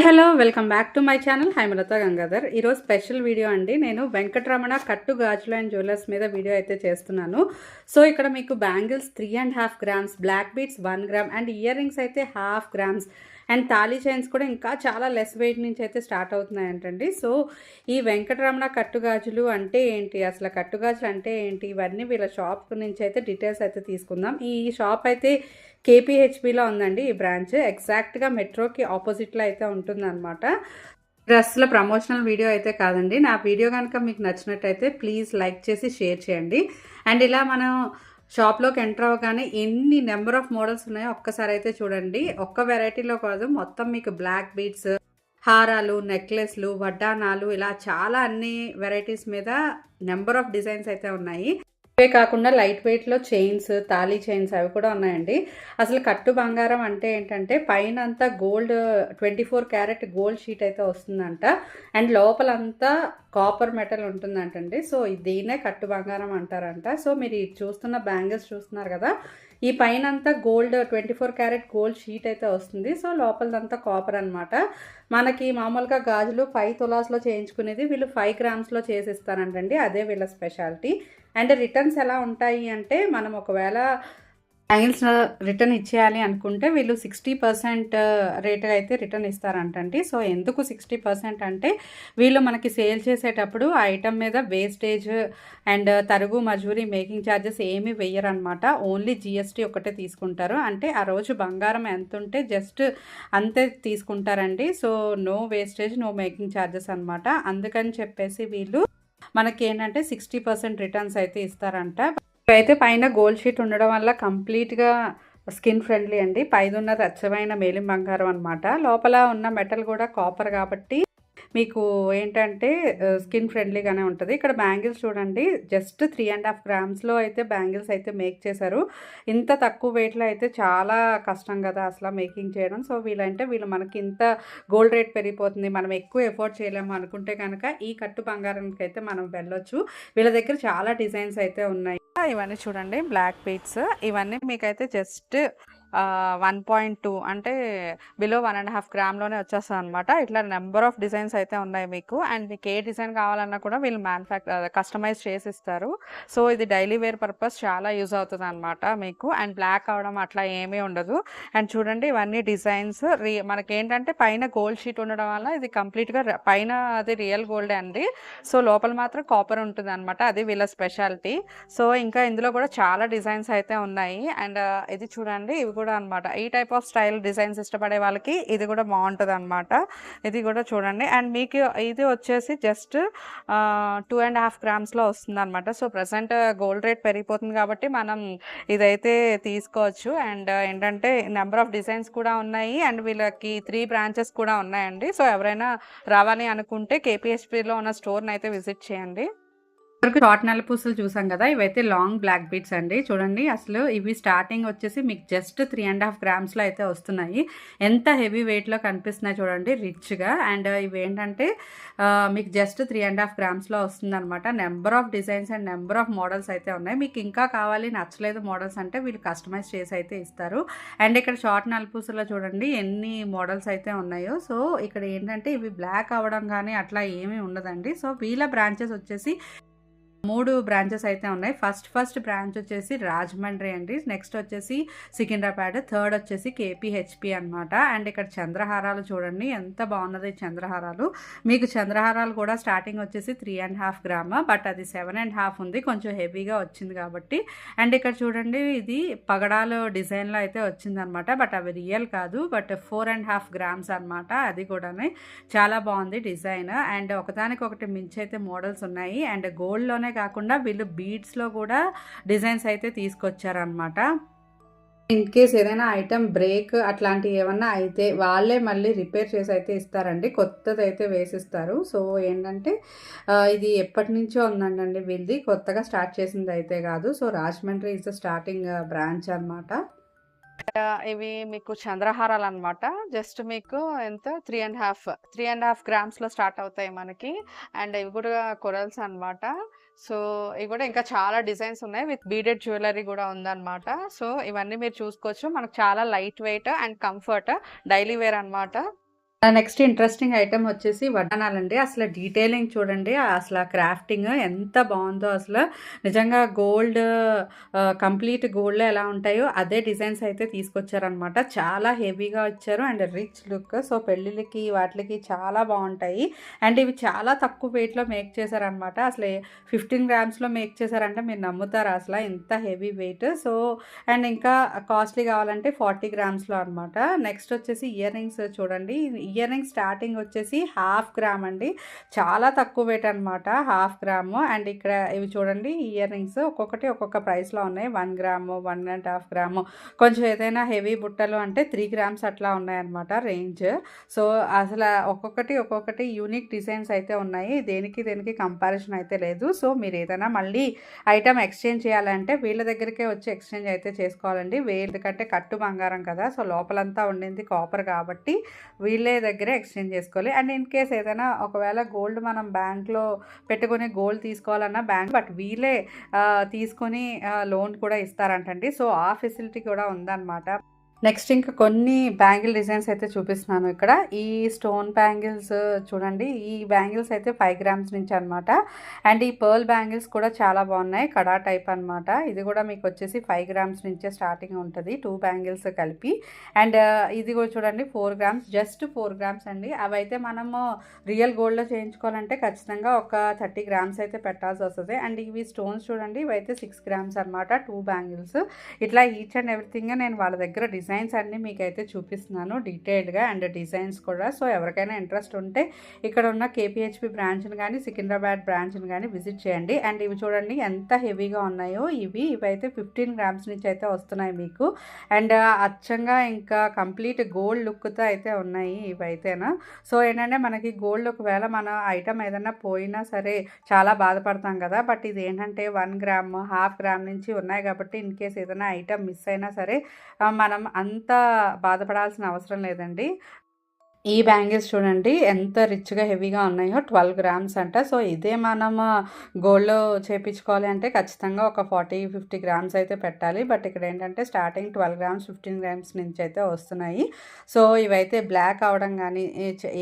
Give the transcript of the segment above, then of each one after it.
Hello welcome back to my channel Haimalatha Gangadhar. ఈరోజు special video అండి. నేను వెంకటరమణ కట్టు గాజులు అండ్ జ్యువెలర్స్ మీద వీడియో అయితే చేస్తున్నాను. సో ఇక్కడ మీకు bangles 3.5 grams, black beads 1 gram and earrings అయితే 1/2 గ్రామ్స్ అండ్ తాళీ చైన్స్ కూడా ఇంకా చాలా లెస్ వెయిట్ నుంచి అయితే స్టార్ట్ అవుతున్నాయంటండి. సో ఈ వెంకటరమణ కట్టుగాజులు అంటే ఏంటి, అసలు కట్టుగాజులు అంటే ఏంటి, ఇవన్నీ వీళ్ళ షాప్ నుంచి అయితే డీటెయిల్స్ అయితే తీసుకుందాం. ఈ షాప్ అయితే కేపీహెచ్బిలో ఉందండి. ఈ బ్రాంచ్ ఎగ్జాక్ట్గా మెట్రోకి ఆపోజిట్లో అయితే ఉంటుందన్నమాట. డ్రెస్ల ప్రమోషనల్ వీడియో అయితే కాదండి. నా వీడియో కనుక మీకు నచ్చినట్టయితే ప్లీజ్ లైక్ చేసి షేర్ చేయండి. అండ్ ఇలా మనం షాప్లోకి ఎంటర్ అవ్వగానే ఎన్ని నెంబర్ ఆఫ్ మోడల్స్ ఉన్నాయో ఒక్కసారి అయితే చూడండి. ఒక్క వెరైటీలో కాదు, మొత్తం మీకు బ్లాక్ బీడ్స్, హారాలు, నెక్లెస్లు, వడ్డానాలు, ఇలా చాలా అన్ని వెరైటీస్ మీద నెంబర్ ఆఫ్ డిజైన్స్ అయితే ఉన్నాయి. ఇవే కాకుండా లైట్ వెయిట్లో చైన్స్, తాళీ చైన్స్ అవి కూడా ఉన్నాయండి. అసలు కట్టు బంగారం అంటే ఏంటంటే పైన అంతా గోల్డ్ 24 క్యారెట్ గోల్డ్ షీట్ అయితే వస్తుందంట. అండ్ లోపలంతా కాపర్ మెటల్ ఉంటుందంటండి. సో దీన్నే కట్టు బంగారం అంటారంట. సో మీరు చూస్తున్న బ్యాంగిల్స్ చూస్తున్నారు కదా, ఈ పైన అంతా గోల్డ్ 24 క్యారెట్ గోల్డ్ షీట్ అయితే వస్తుంది. సో లోపలదంతా కాపర్ అనమాట. మనకి మామూలుగా గాజులు 5 తులాస్లో చేయించుకునేది వీళ్ళు 5 గ్రామ్స్లో చేసిస్తారంటండి. అదే వీళ్ళ స్పెషాలిటీ. అండ్ రిటర్న్స్ ఎలా ఉంటాయి అంటే, మనం ఒకవేళ బ్యాంగిల్స్ రిటర్న్ ఇచ్చేయాలి అనుకుంటే వీళ్ళు 60% రేట్ అయితే రిటర్న్ ఇస్తారంటండి. సో ఎందుకు 60% అంటే, వీళ్ళు మనకి సేల్ చేసేటప్పుడు ఆ ఐటమ్ మీద వేస్టేజ్ అండ్ తరుగు, మజూరీ, మేకింగ్ ఛార్జెస్ ఏమీ వెయ్యరనమాట. ఓన్లీ జిఎస్టీ ఒకటే తీసుకుంటారు. అంటే ఆ రోజు బంగారం ఎంత ఉంటే జస్ట్ అంతే తీసుకుంటారండి. So no wastage, no making charges అనమాట. అందుకని చెప్పేసి వీళ్ళు మనకి ఏంటంటే 60% రిటర్న్స్ అయితే ఇస్తారంట. అయితే పైన గోల్డ్ షీట్ ఉండడం వల్ల కంప్లీట్గా స్కిన్ ఫ్రెండ్లీ అండి. పైన ఉన్నది అచ్చమైన మేలిం బంగారం అనమాట. లోపల ఉన్న మెటల్ కూడా కాపర్ కాబట్టి మీకు ఏంటంటే స్కిన్ ఫ్రెండ్లీగానే ఉంటుంది. ఇక్కడ బ్యాంగిల్స్ చూడండి, జస్ట్ 3.5 గ్రామ్స్లో అయితే బ్యాంగిల్స్ అయితే మేక్ చేశారు. ఇంత తక్కువ వెయిట్లో అయితే చాలా కష్టం కదా అసలు మేకింగ్ చేయడం. సో వీళ్ళు మనకి ఇంత గోల్డ్ రేట్ పెరిగిపోతుంది, మనం ఎక్కువ ఎఫోర్డ్ చేయలేము అనుకుంటే కనుక ఈ కట్టు బంగారానికి అయితే మనం వెళ్ళొచ్చు. వీళ్ళ దగ్గర చాలా డిజైన్స్ అయితే ఉన్నాయి. ఇవన్నీ చూడండి బ్లాక్ బీడ్స్, ఇవన్నీ మీకైతే జస్ట్ 1.2 అంటే బిలో 1.5 గ్రామ్లోనే వచ్చేస్తుంది అనమాట. ఇట్లా నెంబర్ ఆఫ్ డిజైన్స్ అయితే ఉన్నాయి మీకు. అండ్ మీకు ఏ డిజైన్ కావాలన్నా కూడా వీళ్ళు కస్టమైజ్ చేసిస్తారు. సో ఇది డైలీ వేర్ పర్పస్ చాలా యూజ్ అవుతుంది అనమాట మీకు. అండ్ బ్లాక్ అవడం అట్లా ఏమీ ఉండదు. అండ్ చూడండి ఇవన్నీ డిజైన్స్ మనకి ఏంటంటే పైన గోల్డ్ షీట్ ఉండడం వల్ల ఇది కంప్లీట్గా పైన అది రియల్ గోల్డే అండి. సో లోపల మాత్రం కాపర్ ఉంటుంది అనమాట. అది వీళ్ళ స్పెషాలిటీ. సో ఇంకా ఇందులో కూడా చాలా డిజైన్స్ అయితే ఉన్నాయి. అండ్ ఇది చూడండి, ఇవి కూడా అనమాట. ఈ టైప్ ఆఫ్ స్టైల్ డిజైన్స్ ఇష్టపడే వాళ్ళకి ఇది కూడా బాగుంటుంది అనమాట. ఇది కూడా చూడండి. అండ్ మీకు ఇది వచ్చేసి జస్ట్ 2.5 గ్రామ్స్లో వస్తుంది అనమాట. సో ప్రజెంట్ గోల్డ్ రేట్ పెరిగిపోతుంది కాబట్టి మనం ఇదైతే తీసుకోవచ్చు. అండ్ ఏంటంటే నెంబర్ ఆఫ్ డిజైన్స్ కూడా ఉన్నాయి. అండ్ వీళ్ళకి 3 బ్రాంచెస్ కూడా ఉన్నాయండి. సో ఎవరైనా రావాలి అనుకుంటే కేపీహెచ్బిలో ఉన్న స్టోర్ని అయితే విజిట్ చేయండి. వరకు షార్ట్ నల్లపూసలు చూసాం కదా, ఇవైతే లాంగ్ బ్లాక్ బీడ్స్ అండి. చూడండి అసలు ఇవి స్టార్టింగ్ వచ్చేసి మీకు జస్ట్ 3.5 గ్రామ్స్లో అయితే వస్తున్నాయి. ఎంత హెవీ వెయిట్లో కనిపిస్తున్నాయి చూడండి, రిచ్గా. అండ్ ఇవి ఏంటంటే మీకు జస్ట్ 3.5 గ్రామ్స్లో వస్తుంది అనమాట. Number of designs and number of models అయితే ఉన్నాయి. మీకు ఇంకా కావాలి, నచ్చలేదు మోడల్స్ అంటే వీళ్ళు కస్టమైజ్ చేసి అయితే ఇస్తారు. అండ్ ఇక్కడ షార్ట్ నల్లపూసలో చూడండి ఎన్ని మోడల్స్ అయితే ఉన్నాయో. సో ఇక్కడ ఏంటంటే ఇవి బ్లాక్ అవ్వడం కానీ అట్లా ఏమీ ఉండదండి. సో వీళ్ళ బ్రాంచెస్ వచ్చేసి 3 బ్రాంచెస్ అయితే ఉన్నాయి. ఫస్ట్ బ్రాంచ్ వచ్చేసి రాజమండ్రి అండి. నెక్స్ట్ వచ్చేసి సికింద్రాబాద్, థర్డ్ వచ్చేసి కేపీహెచ్పి అనమాట. అండ్ ఇక్కడ చంద్రహారాలు చూడండి ఎంత బాగున్నది చంద్రహారాలు. మీకు చంద్రహారాలు కూడా స్టార్టింగ్ వచ్చేసి 3.5 గ్రామ్, బట్ అది 7.5 ఉంది, కొంచెం హెవీగా వచ్చింది కాబట్టి. అండ్ ఇక్కడ చూడండి ఇది పగడాలు డిజైన్లో అయితే వచ్చింది అనమాట. బట్ అవి రియల్ కాదు, బట్ 4.5 గ్రామ్స్ అనమాట. అది కూడా చాలా బాగుంది డిజైన్. అండ్ ఒకదానికొకటి మించి అయితే మోడల్స్ ఉన్నాయి. అండ్ గోల్డ్లోనే కాకుండా వీళ్ళు బీడ్స్లో కూడా డిజైన్స్ అయితే తీసుకొచ్చారనమాట. ఇన్ కేస్ ఏదైనా ఐటమ్ బ్రేక్ అట్లాంటివి ఏమన్నా అయితే వాళ్ళే మళ్ళీ రిపేర్ చేసి అయితే ఇస్తారండి, కొత్తది అయితే వేసిస్తారు. సో ఏంటంటే ఇది ఎప్పటి నుంచో ఉందండి వీళ్ళది, కొత్తగా స్టార్ట్ చేసింది అయితే కాదు. So Rajahmundry is the starting branch అనమాట. ఇవి మీకు చంద్రహారాలు అనమాట. జస్ట్ మీకు ఎంత 3.5 గ్రామ్స్లో స్టార్ట్ అవుతాయి మనకి. అండ్ ఇవి కూడా కొరల్స్ అనమాట. సో ఇవి కూడా ఇంకా చాలా డిజైన్స్ ఉన్నాయి. విత్ బీడెడ్ జ్యువెలరీ కూడా ఉందన్నమాట. సో ఇవన్నీ మీరు చూసుకోవచ్చు. మనకు చాలా light weight and comfort daily wear అనమాట. నెక్స్ట్ ఇంట్రెస్టింగ్ ఐటెమ్ వచ్చేసి వడ్డానాలండి. అసలు డీటెయిలింగ్ చూడండి. అసల క్రాఫ్టింగ్ ఎంత బావుందో అసలు. నిజంగా గోల్డ్ కంప్లీట్ గోల్డ్‌లో ఎలా ఉంటాయో అదే డిజైన్స్ అయితే తీసుకొచ్చారనమాట. చాలా హెవీగా వచ్చారు అండ్ రిచ్ లుక్. సో, పెళ్ళిళ్ళకి వాటిలకి చాలా బావుంటాయి. అండ్ ఇవి చాలా తక్కువ వెయిట్‌లో మేక్ చేశారనమాట. అసలు 15 గ్రామ్స్‌లో మేక్ చేశారంటే మీరు నమ్ముతారా అసల? ఇంత హెవీ వెయిట్. సో, అండ్ ఇంకా కాస్ట్‌లీ కావాలంటే 40 గ్రామ్స్‌లో అనమాట. నెక్స్ట్ వచ్చేసి ఇయర్ రింగ్స్ చూడండి. ఇయర్ రింగ్స్ స్టార్టింగ్ వచ్చేసి హాఫ్ గ్రామ్ అండి. చాలా తక్కువ వెయిట్ అనమాట. Half gram. అండ్ ఇక్కడ ఇవి చూడండి ఇయర్ రింగ్స్ ఒక్కొక్కటి ఒక్కొక్క ప్రైస్‌లో ఉన్నాయి. 1 గ్రాము, 1½ గ్రాము, కొంచెం ఏదైనా హెవీ బుట్టలు అంటే 3 గ్రామ్స్ అట్లా ఉన్నాయన్నమాట రేంజ్. సో, అసలు ఒక్కొక్కటి యూనిక్ డిజైన్స్ అయితే ఉన్నాయి. దేనికి కంపారిజన్ అయితే లేదు. సో, మీరు ఏదైనా మళ్ళీ ఐటమ్ ఎక్స్చేంజ్ చేయాలంటే వీళ్ళ దగ్గరికే వచ్చి ఎక్స్చేంజ్ అయితే చేసుకోవాలండి. ఎందుకంటే కట్టు బంగారం కదా! సో, లోపలంతా ఉండింది కాపర్ కాబట్టి వీళ్ళే దగ్గరే ఎక్స్చేంజ్ చేసుకోవాలి. అండ్ ఇన్ కేస్ ఏదైనా ఒకవేళ గోల్డ్ మనం బ్యాంక్‌లో పెట్టుకొని గోల్డ్ తీసుకోవాలన్నా బట్ వీళ్ళే తీసుకొని లోన్ కూడా ఇస్తారంటండి. సో, ఆ ఫెసిలిటీ కూడా ఉందన్నమాట. నెక్స్ట్ ఇంకా కొన్ని బ్యాంగిల్ డిజైన్స్ అయితే చూపిస్తున్నాను ఇక్కడ. ఈ స్టోన్ బ్యాంగిల్స్ చూడండి. ఈ బ్యాంగిల్స్ అయితే 5 గ్రామ్స్ నుంచి అనమాట. అండ్ ఈ పర్ల్ బ్యాంగిల్స్ కూడా చాలా బాగున్నాయి. కడా టైప్ అనమాట. ఇది కూడా మీకు వచ్చేసి 5 గ్రామ్స్ నుంచే స్టార్టింగ్ ఉంటుంది. 2 బ్యాంగిల్స్ కలిపి. అండ్ ఇది కూడా చూడండి 4 గ్రామ్స్, జస్ట్ 4 గ్రామ్స్ అండి. అవైతే మనము రియల్ గోల్డ్లో చేయించుకోవాలంటే ఖచ్చితంగా ఒక 30 గ్రామ్స్ అయితే పెట్టాల్సి వస్తుంది. అండ్ ఇవి స్టోన్స్ చూడండి. ఇవైతే 6 గ్రామ్స్ అనమాట. 2 బ్యాంగిల్స్. ఇట్లా ఈచ్ అండ్ ఎవ్రీథింగ్ నేను వాళ్ళ దగ్గర డిజైన్స్ అన్నీ మీకైతే చూపిస్తున్నాను డీటెయిల్డ్గా అండ్ డిజైన్స్ కూడా. సో, ఎవరికైనా ఇంట్రెస్ట్ ఉంటే ఇక్కడ ఉన్న కేపీహెచ్పి బ్రాంచ్ని కానీ సికింద్రాబాద్ బ్రాంచ్ని కానీ విజిట్ చేయండి. అండ్ ఇవి చూడండి ఎంత హెవీగా ఉన్నాయో. ఇవైతే 15 గ్రామ్స్ నుంచి అయితే వస్తున్నాయి మీకు. అండ్ అచ్చంగా ఇంకా కంప్లీట్ గోల్డ్ లుక్తో అయితే ఉన్నాయి ఇవైతేనా. సో, ఏంటంటే మనకి గోల్డ్ ఒకవేళ మన ఐటమ్ ఏదైనా పోయినా సరే చాలా బాధపడతాం కదా. బట్ ఇది ఏంటంటే 1 గ్రామ్, హాఫ్ గ్రామ్ నుంచి ఉన్నాయి కాబట్టి ఇన్ కేస్ ఏదైనా ఐటమ్ మిస్ అయినా సరే మనం అంత బాధపడాల్సిన అవసరం లేదండి. ఈ బ్యాంగిల్స్ చూడండి ఎంత రిచ్‌గా హెవీగా ఉన్నాయో. 12 గ్రామ్స్ అంట. సో, ఇదే మనము గోల్డ్‌లో చేపించుకోవాలి అంటే ఖచ్చితంగా ఒక 40, 50 గ్రామ్స్ అయితే పెట్టాలి. బట్ ఇక్కడ ఏంటంటే స్టార్టింగ్ 12 గ్రామ్స్, 15 గ్రామ్స్ నుంచి అయితే వస్తున్నాయి. సో, ఇవైతే బ్లాక్ అవ్వడం కానీ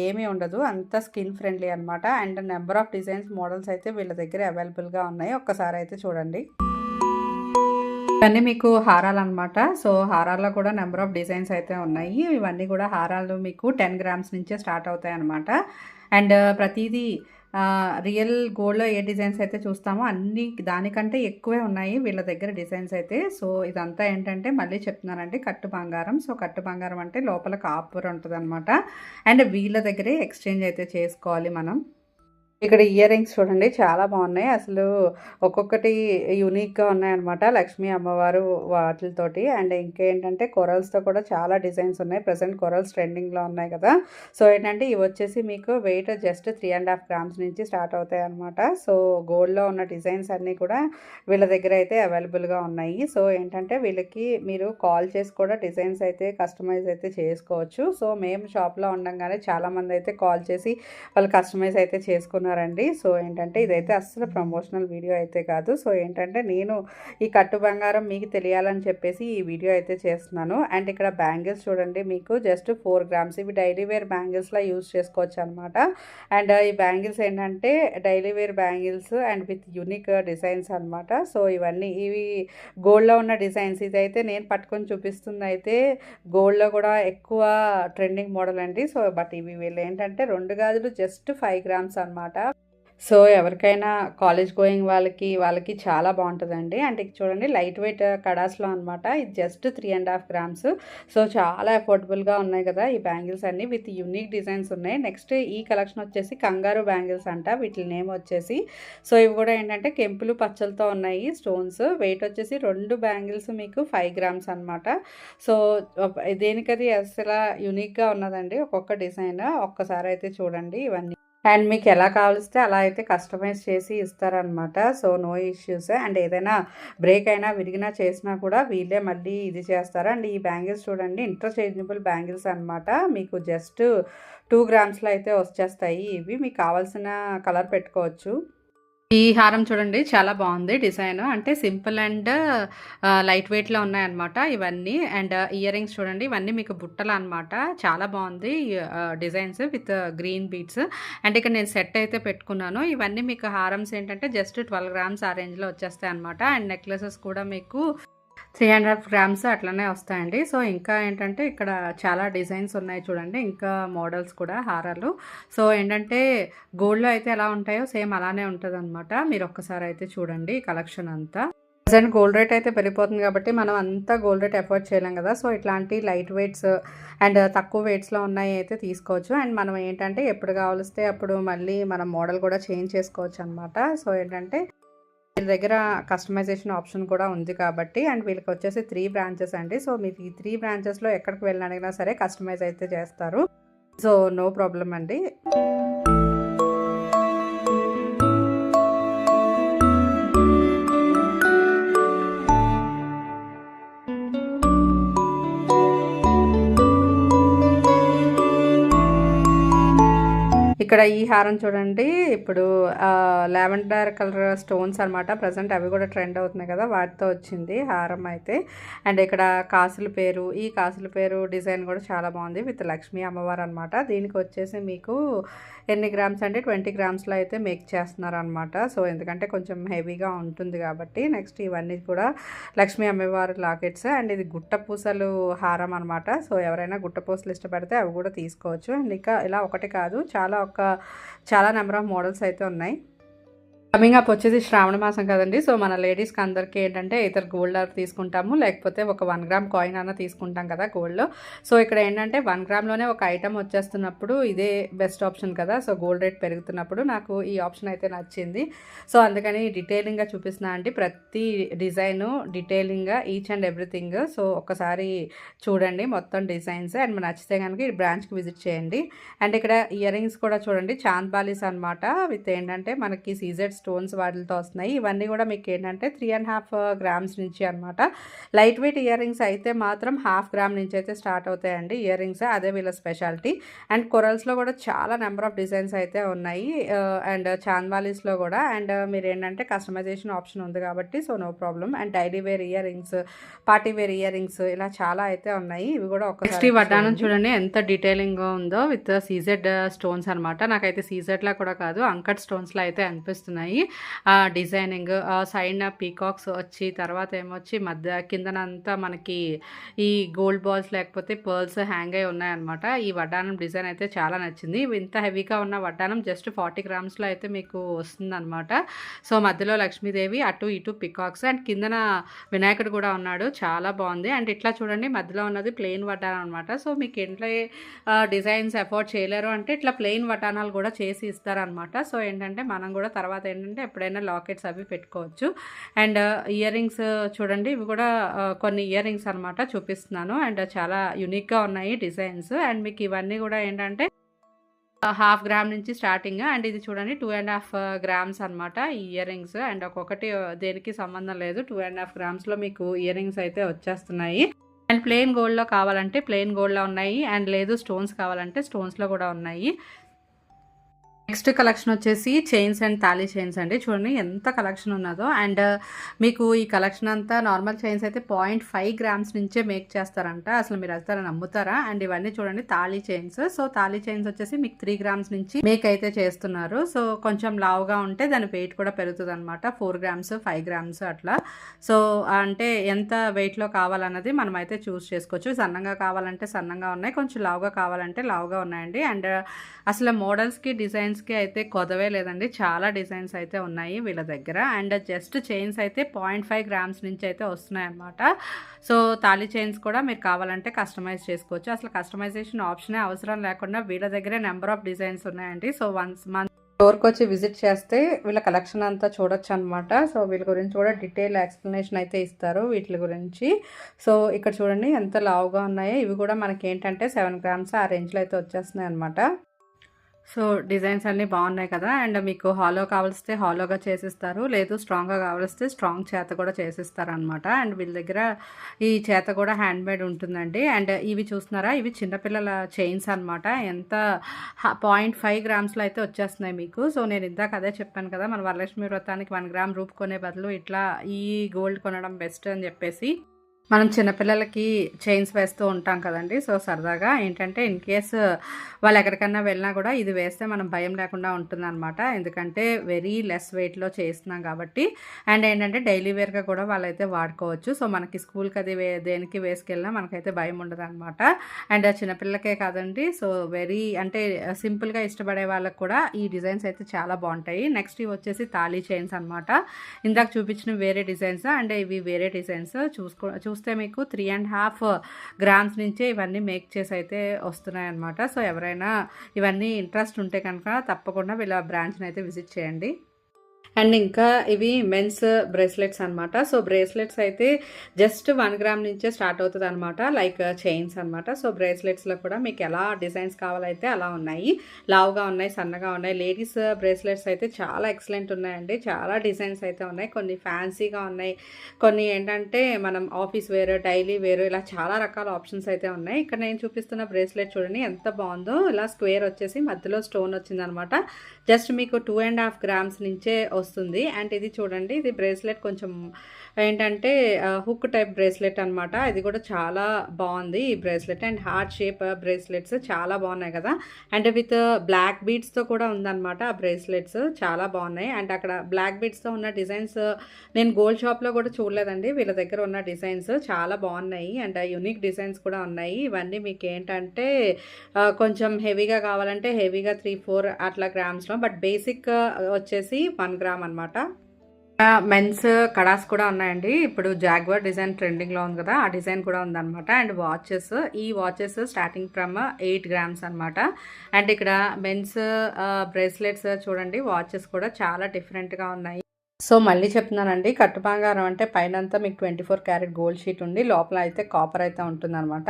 ఏమీ ఉండదు. అంతా స్కిన్ ఫ్రెండ్లీ అనమాట. And number of designs, models అయితే వీళ్ళ దగ్గర అవైలబుల్‌గా ఉన్నాయి. ఒక్కసారి అయితే చూడండి. ఇవన్నీ మీకు హారాలన్నమాట. సో, హారాల్లో కూడా నెంబర్ ఆఫ్ డిజైన్స్ అయితే ఉన్నాయి. ఇవన్నీ కూడా హారాలు మీకు 10 గ్రామ్స్ నుంచే స్టార్ట్ అవుతాయన్నమాట. అండ్ ప్రతీదీ రియల్ గోల్డ్‌లో ఏ డిజైన్స్ అయితే చూస్తామో అన్నీ దానికంటే ఎక్కువే ఉన్నాయి వీళ్ళ దగ్గర డిజైన్స్ అయితే. సో, ఇదంతా ఏంటంటే మళ్ళీ చెప్తున్నానండి కట్టు బంగారం. సో, కట్టు బంగారం అంటే లోపల కాపర్ ఉంటదనమాట. అండ్ వీళ్ళ దగ్గరే ఎక్స్చేంజ్ అయితే చేసుకోవాలి మనం. ఇక్కడ ఇయర్ రింగ్స్ చూడండి చాలా బాగున్నాయి. అసలు ఒక్కొక్కటి యూనిక్‌గా ఉన్నాయన్నమాట. లక్ష్మీ అమ్మవారు వాటిలతోటి. అండ్ ఇంకేంటంటే కొరల్స్‌తో కూడా చాలా డిజైన్స్ ఉన్నాయి. ప్రెజెంట్ కొరల్స్ ట్రెండింగ్‌లో ఉన్నాయి కదా. సో, ఏంటంటే ఇవి వచ్చేసి మీకు వెయిట్ జస్ట్ 3½ గ్రామ్స్ నుంచి స్టార్ట్ అవుతాయన్నమాట. సో, గోల్డ్‌లో ఉన్న డిజైన్స్ అన్నీ కూడా వీళ్ళ దగ్గర అయితే అవైలబుల్‌గా ఉన్నాయి. సో, ఏంటంటే వీళ్ళకి మీరు కాల్ చేసి కూడా డిజైన్స్ అయితే కస్టమైజ్ అయితే చేసుకోవచ్చు. సో, మేము షాప్‌లో ఉండంగానే చాలామంది అయితే కాల్ చేసి వాళ్ళు కస్టమైజ్ అయితే చేసుకున్నారండి. సో, ఏంటంటే ఇదైతే అస్సలు ప్రమోషనల్ వీడియో అయితే కాదు. సో, ఏంటంటే నేను ఈ కట్టు బంగారం మీకు తెలియాలని చెప్పేసి ఈ వీడియో అయితే చేస్తున్నాను. అండ్ ఇక్కడ బ్యాంగిల్స్ చూడండి మీకు జస్ట్ 4 గ్రామ్స్. ఇవి డైలీ వేర్ బ్యాంగిల్స్‌లా యూజ్ చేసుకోవచ్చు అనమాట. అండ్ ఈ బ్యాంగిల్స్ ఏంటంటే daily wear bangles and with unique designs అనమాట. సో, ఇవి గోల్డ్‌లో ఉన్న డిజైన్స్. ఇదైతే నేను పట్టుకొని చూపిస్తుంది అయితే గోల్డ్‌లో కూడా ఎక్కువ ట్రెండింగ్ మోడల్ అండి. సో, బట్ వీళ్ళు ఏంటంటే 2 గాజులు జస్ట్ 5 గ్రామ్స్ అనమాట. సో, ఎవరికైనా కాలేజ్ గోయింగ్ వాళ్ళకి చాలా బాగుంటుందండి. అంటే చూడండి లైట్ వెయిట్ కడాస్లో అనమాట. ఇది జస్ట్ 3½ గ్రామ్స్. సో, చాలా అఫోర్డబుల్‌గా ఉన్నాయి కదా ఈ బ్యాంగిల్స్ అన్నీ విత్ యూనిక్ డిజైన్స్ ఉన్నాయి. నెక్స్ట్ ఈ కలెక్షన్ వచ్చేసి కంగారు బ్యాంగిల్స్ అంట. వీటి నేమ్ వచ్చేసి. సో, ఇవి కూడా ఏంటంటే కెంపులు పచ్చలతో ఉన్నాయి స్టోన్స్. వెయిట్ వచ్చేసి 2 బ్యాంగిల్స్ మీకు 5 గ్రామ్స్ అనమాట. సో, దేనికది అసలు యూనిక్గా ఉన్నదండి ఒక్కొక్క డిజైన్. ఒక్కసారి అయితే చూడండి ఇవన్నీ. అండ్ మీకు ఎలా కావలిస్తే అలా అయితే కస్టమైజ్ చేసి ఇస్తారనమాట. So, no issues. అండ్ ఏదైనా బ్రేక్ అయినా విరిగినా చేసినా కూడా వీళ్ళే మళ్ళీ ఇది చేస్తారు. అండ్ ఈ బ్యాంగిల్స్ చూడండి ఇంటర్చేంజబుల్ బ్యాంగిల్స్ అనమాట. మీకు జస్ట్ 2 గ్రామ్స్లో అయితే వచ్చేస్తాయి. ఇవి మీకు కావాల్సిన కలర్ పెట్టుకోవచ్చు. ఈ హారం చూడండి చాలా బాగుంది డిజైన్. అంటే సింపుల్ అండ్ లైట్ వెయిట్‌లో ఉన్నాయన్నమాట ఇవన్నీ. అండ్ ఇయర్ రింగ్స్ చూడండి ఇవన్నీ మీకు బుట్టలన్నమాట. చాలా బాగుంది designs with green beads. And ఇక్కడ నేను సెట్ అయితే పెట్టుకున్నాను. ఇవన్నీ మీకు హారమ్స్ ఏంటంటే జస్ట్ 12 గ్రామ్స్ ఆ రేంజ్‌లో వచ్చేస్తాయన్నమాట. అండ్ నెక్లెసెస్ కూడా మీకు 3.5 గ్రామ్స్ అట్లనే వస్తాయండి. సో, ఇంకా ఏంటంటే ఇక్కడ చాలా డిజైన్స్ ఉన్నాయి చూడండి. ఇంకా మోడల్స్ కూడా హారాలు. సో, ఏంటంటే గోల్డ్‌లో అయితే ఎలా ఉంటాయో సేమ్ అలానే ఉంటదనమాట. మీరు ఒక్కసారి అయితే చూడండి ఈ కలెక్షన్ అంతా. ప్రెజెంట్ గోల్డ్ రేట్ అయితే పెరిగిపోతుంది కాబట్టి మనం అంతా గోల్డ్ రేట్ ఎఫోర్డ్ చేయలేం కదా! సో, ఇట్లాంటి లైట్ వెయిట్స్ అండ్ తక్కువ వెయిట్స్‌లో ఉన్నాయి అయితే తీసుకోవచ్చు. అండ్ మనం ఏంటంటే ఎప్పుడు కావలిస్తే అప్పుడు మళ్ళీ మనం మోడల్ కూడా చేంజ్ చేసుకోవచ్చనమాట. సో, ఏంటంటే వీళ్ళ దగ్గర కస్టమైజేషన్ ఆప్షన్ కూడా ఉంది కాబట్టి. అండ్ వీళ్ళకి వచ్చేసి 3 బ్రాంచెస్ అండి. సో, మీకు ఈ 3 బ్రాంచెస్‌లో ఎక్కడికి వెళ్ళినా సరే కస్టమైజ్ అయితే చేస్తారు. సో, నో ప్రాబ్లమ్ అండి. ఇక్కడ ఈ హారం చూడండి. ఇప్పుడు లావెండర్ కలర్ స్టోన్స్ అనమాట. ప్రెజెంట్ అవి కూడా ట్రెండ్ అవుతున్నాయి కదా! వాటితో వచ్చింది హారం అయితే. అండ్ ఇక్కడ కాసుల పేరు, ఈ కాసుల పేరు డిజైన్ కూడా చాలా బాగుంది. విత్ లక్ష్మీ అమ్మవారు అనమాట. దీనికి వచ్చేసి మీకు ఎన్ని గ్రామ్స్ అంటే 20 గ్రామ్స్‌లో అయితే మేక్ చేస్తున్నారనమాట. సో, ఎందుకంటే కొంచెం హెవీగా ఉంటుంది కాబట్టి. నెక్స్ట్ ఇవన్నీ కూడా లక్ష్మీ అమ్మవారి లాకెట్స్. అండ్ ఇది గుట్ట పూసలు హారం అనమాట. సో, ఎవరైనా గుట్ట పూసలు ఇష్టపడితే అవి కూడా తీసుకోవచ్చు. అండ్ ఇంకా ఇలా ఒకటి కాదు చాలా నెంబర్ ఆఫ్ మోడల్స్ అయితే ఉన్నాయి. కమింగ్ అప్ వచ్చేసి శ్రావణ మాసం కదండి. సో, మన లేడీస్‌కి అందరికీ ఏంటంటే ఇతర గోల్డ్ తీసుకుంటాము. లేకపోతే ఒక 1 గ్రామ్ కాయిన్ అన్న తీసుకుంటాం కదా గోల్డ్‌లో. సో, ఇక్కడ ఏంటంటే 1 గ్రామ్‌లోనే ఒక ఐటమ్ వచ్చేస్తున్నప్పుడు ఇదే బెస్ట్ ఆప్షన్ కదా! సో, గోల్డ్ రేట్ పెరుగుతున్నప్పుడు నాకు ఈ ఆప్షన్ అయితే నచ్చింది. సో, అందుకని డీటెయిలింగ్‌గా చూపిస్తున్నా అండి. ప్రతి డిజైను డీటెయిలింగ్‌గా ఈచ్ అండ్ ఎవ్రీథింగ్. సో, ఒక్కసారి చూడండి మొత్తం డిజైన్స్. అండ్ నచ్చితే కనుక ఈ బ్రాంచ్‌కి విజిట్ చేయండి. అండ్ ఇక్కడ ఇయర్ రింగ్స్ కూడా చూడండి. చాంద్ బాలీస్ అనమాట. విత్ ఏంటంటే మనకి సీజెడ్ స్టోన్స్ వాటితో వస్తున్నాయి. ఇవన్నీ కూడా మీకు ఏంటంటే 3.5 గ్రామ్స్ నుంచి అనమాట. లైట్ వెయిట్ ఇయర్ రింగ్స్ అయితే మాత్రం 1/2 గ్రామ్ నుంచి అయితే స్టార్ట్ అవుతాయండి ఇయర్ రింగ్స్. అదే వీళ్ళ స్పెషాలిటీ. అండ్ కొరల్స్లో కూడా చాలా నెంబర్ ఆఫ్ డిజైన్స్ అయితే ఉన్నాయి. అండ్ చాంద్వాలీస్లో కూడా. అండ్ మీరు ఏంటంటే కస్టమైజేషన్ ఆప్షన్ ఉంది కాబట్టి so no problem. And daily wear earrings, party wear earrings ఇలా చాలా అయితే ఉన్నాయి. ఇవి కూడా ఒకసారి వడ్డానం చూడండి ఎంత డీటెయిలింగ్గా ఉందో విత్ సీజెడ్ స్టోన్స్ అనమాట. నాకైతే సీజెడ్లా కూడా కాదు అంకట్ స్టోన్స్లో అయితే అనిపిస్తున్నాయి. డిజైనింగ్ సైడ్ పీకాక్స్ వచ్చి తర్వాత ఏమొచ్చి మధ్య కిందనంతా మనకి ఈ గోల్డ్ బాల్స్ లేకపోతే పర్ల్స్ హ్యాంగ్ అయి ఉన్నాయన్నమాట. ఈ వడ్డానం డిజైన్ అయితే చాలా నచ్చింది. ఇంత హెవీగా ఉన్న వడ్డానం జస్ట్ 40 గ్రామ్స్లో అయితే మీకు వస్తుందన్నమాట. సో, మధ్యలో లక్ష్మీదేవి అటు ఇటు పికాక్స్ అండ్ కిందన వినాయకుడు కూడా ఉన్నాడు. చాలా బాగుంది. అండ్ ఇట్లా చూడండి మధ్యలో ఉన్నది ప్లెయిన్ వడ్డానం అనమాట. సో, మీకు ఇంట్లో డిజైన్స్ అఫోర్డ్ చేయలేరు అంటే ఇట్లా ప్లెయిన్ వడ్డానాలు కూడా చేసి ఇస్తారనమాట. సో, ఏంటంటే మనం కూడా తర్వాత ఏంటంటే ఎప్పుడైనా లాకెట్స్ అవి పెట్టుకోవచ్చు. అండ్ ఇయర్ రింగ్స్ చూడండి. ఇవి కూడా కొన్ని ఇయర్ రింగ్స్ అనమాట చూపిస్తున్నాను. అండ్ చాలా యూనిక్గా ఉన్నాయి డిజైన్స్. అండ్ మీకు ఇవన్నీ కూడా ఏంటంటే 1/2 గ్రామ్ నుంచి స్టార్టింగ్. అండ్ ఇది చూడండి 2.5 గ్రామ్స్ అనమాట ఈ ఇయర్ రింగ్స్. అండ్ ఒక్కొక్కటి దేనికి సంబంధం లేదు. 2.5 గ్రామ్స్లో మీకు ఇయర్ రింగ్స్ అయితే వచ్చేస్తున్నాయి. అండ్ ప్లెయిన్ గోల్డ్లో కావాలంటే ప్లెయిన్ గోల్డ్లో ఉన్నాయి. అండ్ లేదు స్టోన్స్ కావాలంటే స్టోన్స్లో కూడా ఉన్నాయి. నెక్స్ట్ కలెక్షన్ వచ్చేసి చైన్స్ అండ్ తాళీ చైన్స్ అండి. చూడండి ఎంత కలెక్షన్ ఉన్నదో. అండ్ మీకు ఈ కలెక్షన్ అంతా నార్మల్ చైన్స్ అయితే 0.5 గ్రామ్స్ నుంచే మేక్ చేస్తారంట. అసలు మీరు అయితే నమ్ముతారా? అండ్ ఇవన్నీ చూడండి thali chains. So, thali chains వచ్చేసి మీకు 3 గ్రామ్స్ నుంచి మేక్ అయితే చేస్తున్నారు. సో, కొంచెం లావుగా ఉంటే దాని వెయిట్ కూడా పెరుగుతుంది అనమాట. 4 గ్రామ్స్ 5 గ్రామ్స్ అట్లా. సో, అంటే ఎంత వెయిట్లో కావాలన్నది మనం అయితే చూస్ చేసుకోవచ్చు. సన్నంగా కావాలంటే సన్నంగా ఉన్నాయి, కొంచెం లావుగా కావాలంటే లావుగా ఉన్నాయండి. అండ్ అసలు మోడల్స్కి డిజైన్స్కి అయితే కొదవే లేదండి. చాలా డిజైన్స్ అయితే ఉన్నాయి వీళ్ళ దగ్గర. అండ్ జస్ట్ చైన్స్ అయితే 0.5 గ్రామ్స్ నుంచి అయితే వస్తున్నాయి అన్నమాట. సో, తాళీ చైన్స్ కూడా మీరు కావాలంటే కస్టమైజ్ చేసుకోవచ్చు. అసలు కస్టమైజేషన్ ఆప్షనే అవసరం లేకుండా వీళ్ళ దగ్గరే నెంబర్ ఆఫ్ డిజైన్స్ ఉన్నాయండి. సో, వన్స్ మన స్టోర్కి వచ్చి విజిట్ చేస్తే వీళ్ళ కలెక్షన్ అంతా చూడొచ్చు అనమాట. సో, వీళ్ళ గురించి కూడా డీటెయిల్ ఎక్స్ప్లెనేషన్ అయితే ఇస్తారు వీటి గురించి. సో, ఇక్కడ చూడండి ఎంత లావుగా ఉన్నాయో. ఇవి కూడా మనకి ఏంటంటే 7 గ్రామ్స్ ఆ రేంజ్లో అయితే వచ్చేస్తున్నాయి అనమాట. సో, డిజైన్స్ అన్నీ బాగున్నాయి కదా! అండ్ మీకు హాలో కావాల్సితే హాలోగా చేసిస్తారు. లేదు స్ట్రాంగ్‌గా కావలిస్తే స్ట్రాంగ్ చేత కూడా చేసిస్తారనమాట. అండ్ వీళ్ళ దగ్గర ఈ చేత కూడా హ్యాండ్‌మేడ్ ఉంటుందండి. అండ్ ఇవి చూస్తున్నారా? ఇవి చిన్న పిల్లల చైన్స్ అనమాట. ఎంత 0.5 గ్రామ్స్‌లో అయితే వచ్చేస్తున్నాయి మీకు. సో, నేను ఇందాక అదే చెప్పాను కదా! మన వరలక్ష్మి వ్రతానికి 1 గ్రామ్ రూపు కొనే బదులు ఇట్లా ఈ గోల్డ్ కొనడం బెస్ట్ అని చెప్పేసి మనం చిన్నపిల్లలకి చైన్స్ వేస్తూ ఉంటాం కదండీ! సో, సరదాగా ఏంటంటే ఇన్ కేస్ వాళ్ళు ఎక్కడికన్నా వెళ్ళినా కూడా ఇది వేస్తే మనం భయం లేకుండా ఉంటుందనమాట. ఎందుకంటే వెరీ లెస్ వెయిట్‌లో చేస్తున్నాం కాబట్టి. అండ్ ఏంటంటే డైలీ వేర్‌గా కూడా వాళ్ళైతే వాడుకోవచ్చు. సో, మనకి స్కూల్‌కి అది దేనికి వేసుకెళ్ళినా మనకైతే భయం ఉండదనమాట. అండ్ చిన్నపిల్లలకే కాదండి. సో, వెరీ అంటే సింపుల్‌గా ఇష్టపడే వాళ్ళకి కూడా ఈ డిజైన్స్ అయితే చాలా బావుంటాయి. నెక్స్ట్ ఇవి వచ్చేసి తాళీ చైన్స్ అనమాట. ఇందాక చూపించినవి వేరే డిజైన్స్ అండ్ ఇవి వేరే డిజైన్స్ చూస్తే మీకు 3.5 గ్రామ్స్ నుంచే ఇవన్నీ మేక్ చేసి అయితే వస్తున్నాయన్నమాట. సో, ఎవరైనా ఇవన్నీ ఇంట్రెస్ట్ ఉంటే కనుక తప్పకుండా వీళ్ళ బ్రాంచ్‌ని అయితే విజిట్ చేయండి. అండ్ ఇంకా ఇవి మెన్స్ బ్రేస్లెట్స్ అనమాట. సో, బ్రేస్లెట్స్ అయితే జస్ట్ 1 గ్రామ్ నుంచే స్టార్ట్ అవుతుంది అనమాట. లైక్ చైన్స్ అనమాట. సో, బ్రేస్లెట్స్లో కూడా మీకు ఎలా డిజైన్స్ కావాలైతే అలా ఉన్నాయి. లావుగా ఉన్నాయి, సన్నగా ఉన్నాయి. లేడీస్ బ్రేస్లెట్స్ అయితే చాలా ఎక్సలెంట్ ఉన్నాయండి. చాలా డిజైన్స్ అయితే ఉన్నాయి. కొన్ని ఫ్యాన్సీగా ఉన్నాయి. కొన్ని ఏంటంటే మనం ఆఫీస్ వేర్, డైలీ వేర్ ఇలా చాలా రకాల ఆప్షన్స్ అయితే ఉన్నాయి. ఇక్కడ నేను చూపిస్తున్న బ్రేస్లెట్ చూడండి ఎంత బాగుందో. ఇలా స్క్వేర్ వచ్చేసి మధ్యలో స్టోన్ వచ్చిందనమాట. జస్ట్ మీకు 2.5 గ్రామ్స్ నుంచే వస్తుంది. అండ్ ఇది చూడండి, ఇది బ్రేస్లెట్ కొంచెం ఏంటంటే హుక్ టైప్ బ్రేస్లెట్ అనమాట. ఇది కూడా చాలా బాగుంది ఈ bracelet. And heart shape bracelets చాలా బాగున్నాయి కదా! అండ్ విత్ బ్లాక్ బీడ్స్తో కూడా ఉందన్నమాట ఆ బ్రేస్లెట్స్ చాలా బాగున్నాయి. అండ్ అక్కడ బ్లాక్ బీడ్స్తో ఉన్న డిజైన్స్ నేను గోల్డ్ షాప్లో కూడా చూడలేదండి. వీళ్ళ దగ్గర ఉన్న డిజైన్స్ చాలా బాగున్నాయి. అండ్ యూనిక్ డిజైన్స్ కూడా ఉన్నాయి. ఇవన్నీ మీకు ఏంటంటే కొంచెం హెవీగా కావాలంటే హెవీగా 3-4 అట్లా గ్రామ్స్లో, బట్ బేసిక్ వచ్చేసి 1 గ్రామ్ అనమాట. మెన్స్ కడాస్ కూడా ఉన్నాయండి. ఇప్పుడు జాగ్వార్ డిజైన్ ట్రెండింగ్లో ఉంది కదా, ఆ డిజైన్ కూడా ఉందన్నమాట. అండ్ వాచెస్, ఈ వాచెస్ స్టార్టింగ్ ఫ్రమ్ 8 గ్రామ్స్ అనమాట. అండ్ ఇక్కడ మెన్స్ బ్రేస్లెట్స్ చూడండి, వాచెస్ కూడా చాలా డిఫరెంట్గా ఉన్నాయి. సో, మళ్ళీ చెప్తున్నానండి, కట్టు బంగారం అంటే పైనంతా మీకు 24 క్యారెట్ గోల్డ్ షీట్ ఉండి లోపల అయితే కాపర్ అయితే ఉంటుందన్నమాట.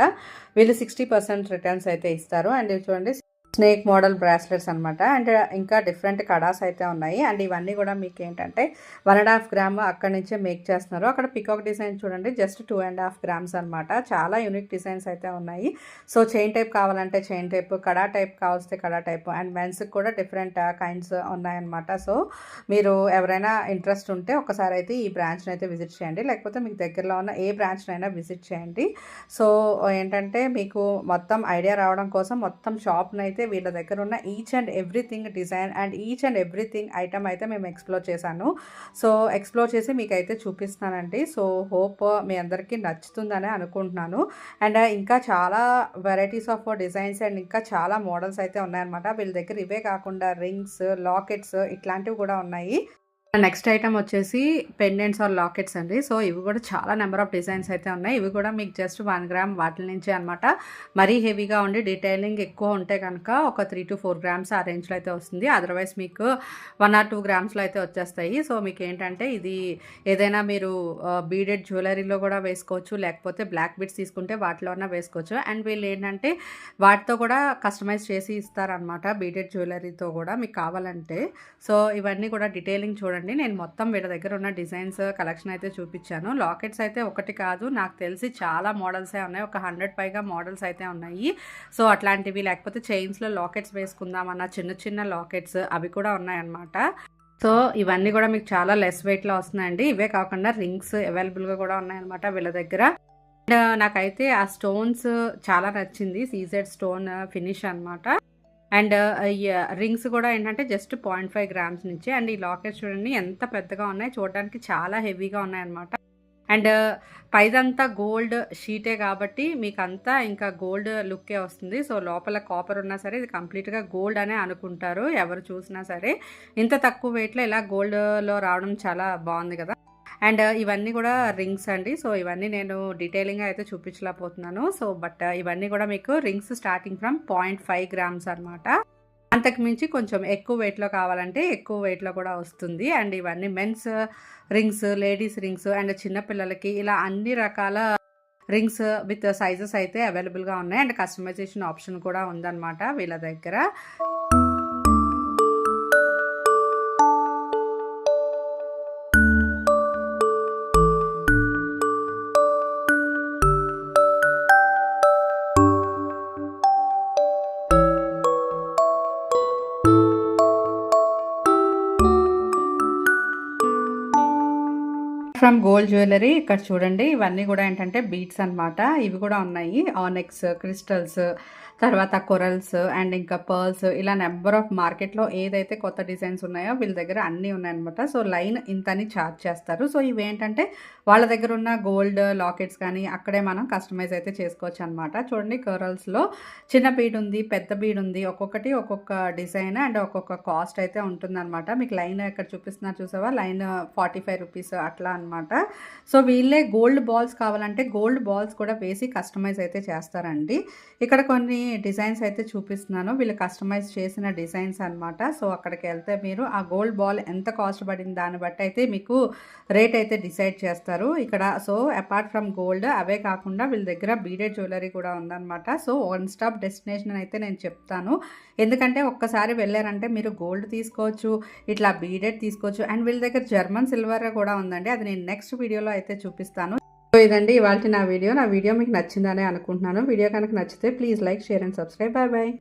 వీళ్ళు 60% రిటర్న్స్ అయితే ఇస్తారు. అండ్ ఇవి చూడండి స్నేక్ మోడల్ బ్రాస్లెట్స్ అనమాట. అండ్ ఇంకా డిఫరెంట్ కడాస్ అయితే ఉన్నాయి. అండ్ ఇవన్నీ కూడా మీకు ఏంటంటే 1.5 గ్రామ్ అక్కడి నుంచే మేక్ చేస్తున్నారు. అక్కడ పికాక్ డిజైన్ చూడండి, జస్ట్ 2.5 గ్రామ్స్ అనమాట. చాలా యూనిక్ డిజైన్స్ అయితే ఉన్నాయి. సో, చైన్ టైప్ కావాలంటే chain type, kada type కావాల్స్తే kada type, and మెన్స్కి కూడా డిఫరెంట్ కైండ్స్ ఉన్నాయన్నమాట. సో, మీరు ఎవరైనా ఇంట్రెస్ట్ ఉంటే ఒకసారి అయితే ఈ బ్రాంచ్ని అయితే విజిట్ చేయండి. లేకపోతే మీకు దగ్గరలో ఉన్న ఏ బ్రాంచ్నైనా విజిట్ చేయండి. సో, ఏంటంటే మీకు మొత్తం ఐడియా రావడం కోసం మొత్తం షాప్ని అయితే వీళ్ళ దగ్గర ఉన్న each and everything design and each and everything item అయితే మేము ఎక్స్ప్లోర్ చేశాను. సో, ఎక్స్ప్లోర్ చేసి మీకు అయితే చూపిస్తానండి. సో, హోప్ మీ అందరికీ నచ్చుతుందని అనుకుంటున్నాను. అండ్ ఇంకా చాలా వెరైటీస్ ఆఫ్ డిజైన్స్ అండ్ ఇంకా చాలా మోడల్స్ అయితే ఉన్నాయన్నమాట. వీళ్ళ దగ్గర ఇవే కాకుండా రింగ్స్, లాకెట్స్ ఇట్లాంటివి కూడా ఉన్నాయి. నెక్స్ట్ ఐటమ్ వచ్చేసి పెండెంట్స్ ఆర్ లాకెట్స్ అండి. సో, ఇవి కూడా చాలా నెంబర్ ఆఫ్ డిజైన్స్ అయితే ఉన్నాయి. ఇవి కూడా మీకు జస్ట్ 1 గ్రామ్ వాటి నుంచే అనమాట. మరీ హెవీగా ఉండి డీటెయిలింగ్ ఎక్కువ ఉంటే కనుక ఒక 3-4 గ్రామ్స్ ఆ రేంజ్లో అయితే వస్తుంది. అదర్వైజ్ మీకు 1 or 2 గ్రామ్స్లో అయితే వచ్చేస్తాయి. సో, మీకు ఏంటంటే ఇది ఏదైనా మీరు బీడెడ్ జ్యువెలరీలో కూడా వేసుకోవచ్చు, లేకపోతే బ్లాక్ బీడ్స్ తీసుకుంటే వాటిలో ఉన్న వేసుకోవచ్చు. అండ్ వీళ్ళు ఏంటంటే వాటితో కూడా కస్టమైజ్ చేసి ఇస్తారనమాట, బీడెడ్ జ్యువెలరీతో కూడా మీకు కావాలంటే. సో, ఇవన్నీ కూడా డీటెయిలింగ్ చూడండి. నేను మొత్తం వీళ్ళ దగ్గర ఉన్న డిజైన్స్ కలెక్షన్ అయితే చూపించాను. లాకెట్స్ అయితే ఒకటి కాదు, నాకు తెలిసి చాలా మోడల్సే ఉన్నాయి. ఒక 100 పైగా మోడల్స్ అయితే ఉన్నాయి. సో, అట్లాంటివి లేకపోతే చైన్స్లో లాకెట్స్ వేసుకుందామన్న చిన్న చిన్న లాకెట్స్ అవి కూడా ఉన్నాయన్నమాట. సో, ఇవన్నీ కూడా మీకు చాలా లెస్ వెయిట్లో వస్తున్నాయండి. ఇవే కాకుండా రింగ్స్ అవైలబుల్గా కూడా ఉన్నాయన్నమాట వీళ్ళ దగ్గర. అండ్ నాకైతే ఆ స్టోన్స్ చాలా నచ్చింది, సీజెడ్ స్టోన్ ఫినిష్ అనమాట. అండ్ రింగ్స్ కూడా ఏంటంటే జస్ట్ 0.5 గ్రామ్స్ నుంచి. అండ్ ఈ లాకెట్స్ చూడండి ఎంత పెద్దగా ఉన్నాయి, చూడడానికి చాలా హెవీగా ఉన్నాయన్నమాట. అండ్ పైదంతా గోల్డ్ షీటే కాబట్టి మీకు అంతా ఇంకా గోల్డ్ లుక్కే వస్తుంది. సో, లోపల కాపర్ ఉన్నా సరే ఇది కంప్లీట్గా గోల్డ్ అనే అనుకుంటారు ఎవరు చూసినా సరే. ఇంత తక్కువ వెయిట్లో ఇలా గోల్డ్లో రావడం చాలా బాగుంది కదా. అండ్ ఇవన్నీ కూడా రింగ్స్ అండి. సో, ఇవన్నీ నేను డీటెయిలింగ్గా అయితే చూపించలేకపోతున్నాను. సో, బట్ ఇవన్నీ కూడా మీకు రింగ్స్ స్టార్టింగ్ ఫ్రమ్ 0.5 గ్రామ్స్ అనమాట. అంతకు మించి కొంచెం ఎక్కువ వెయిట్లో కావాలంటే ఎక్కువ వెయిట్లో కూడా వస్తుంది. అండ్ ఇవన్నీ men's rings, ladies rings and చిన్నపిల్లలకి ఇలా అన్ని రకాల రింగ్స్ విత్ సైజెస్ అయితే అవైలబుల్గా ఉన్నాయి. అండ్ కస్టమైజేషన్ ఆప్షన్ కూడా ఉందన్నమాట వీళ్ళ దగ్గర. ఫ్రమ్ గోల్డ్ జ్యువెలరీ ఇక్కడ చూడండి, ఇవన్నీ కూడా ఏంటంటే బీడ్స్ అన్నమాట. ఇవి కూడా ఉన్నాయి, ఆనెక్స్, క్రిస్టల్స్, తర్వాత కొరల్స్ అండ్ ఇంకా పర్ల్స్, ఇలా నెంబర్ ఆఫ్ మార్కెట్లో ఏదైతే కొత్త డిజైన్స్ ఉన్నాయో వీళ్ళ దగ్గర అన్నీ ఉన్నాయన్నమాట. సో లైన్ ఇంతని ఛార్జ్ చేస్తారు. సో ఇవి ఏంటంటే వాళ్ళ దగ్గర ఉన్న గోల్డ్ లాకెట్స్ కానీ అక్కడే మనం కస్టమైజ్ అయితే చేసుకోవచ్చు అనమాట. చూడండి, కొరల్స్లో చిన్న బీడ్ ఉంది, పెద్ద బీడ్ ఉంది, ఒక్కొక్కటి ఒక్కొక్క డిజైన్ అండ్ ఒక్కొక్క కాస్ట్ అయితే ఉంటుందన్నమాట. మీకు లైన్ ఇక్కడ చూపిస్తున్నారు చూసావా, లైన్ 45 రూపీస్ అట్లా అనమాట. సో వీళ్ళే గోల్డ్ బాల్స్ కావాలంటే గోల్డ్ బాల్స్ కూడా వేసి కస్టమైజ్ అయితే చేస్తారండి. ఇక్కడ కొన్ని డిజైన్స్ అయితే చూపిస్తున్నాను, వీళ్ళు కస్టమైజ్ చేసిన డిజైన్స్ అనమాట. సో అక్కడికి వెళ్తే మీరు ఆ గోల్డ్ బాల్ ఎంత కాస్ట్ పడింది దాన్ని బట్టి అయితే మీకు రేట్ అయితే డిసైడ్ చేస్తారు ఇక్కడ. సో అపార్ట్ ఫ్రమ్ గోల్డ్ అవే కాకుండా వీళ్ళ దగ్గర బీడెడ్ జ్యువెలరీ కూడా ఉందన్నమాట. సో వన్ స్టాప్ డెస్టినేషన్ అయితే నేను చెప్తాను, ఎందుకంటే ఒక్కసారి వెళ్ళారంటే మీరు గోల్డ్ తీసుకోవచ్చు, ఇట్లా బీడెడ్ తీసుకోవచ్చు, అండ్ వీళ్ళ దగ్గర జర్మన్ సిల్వర్ కూడా ఉందండి. అది నేను నెక్స్ట్ వీడియోలో అయితే చూపిస్తాను. సో ఇదండి ఇవాళ నా వీడియో మీకు నచ్చిందనే అనుకుంటున్నాను. వీడియో కనుక నచ్చితే please like, share and subscribe. Bye bye.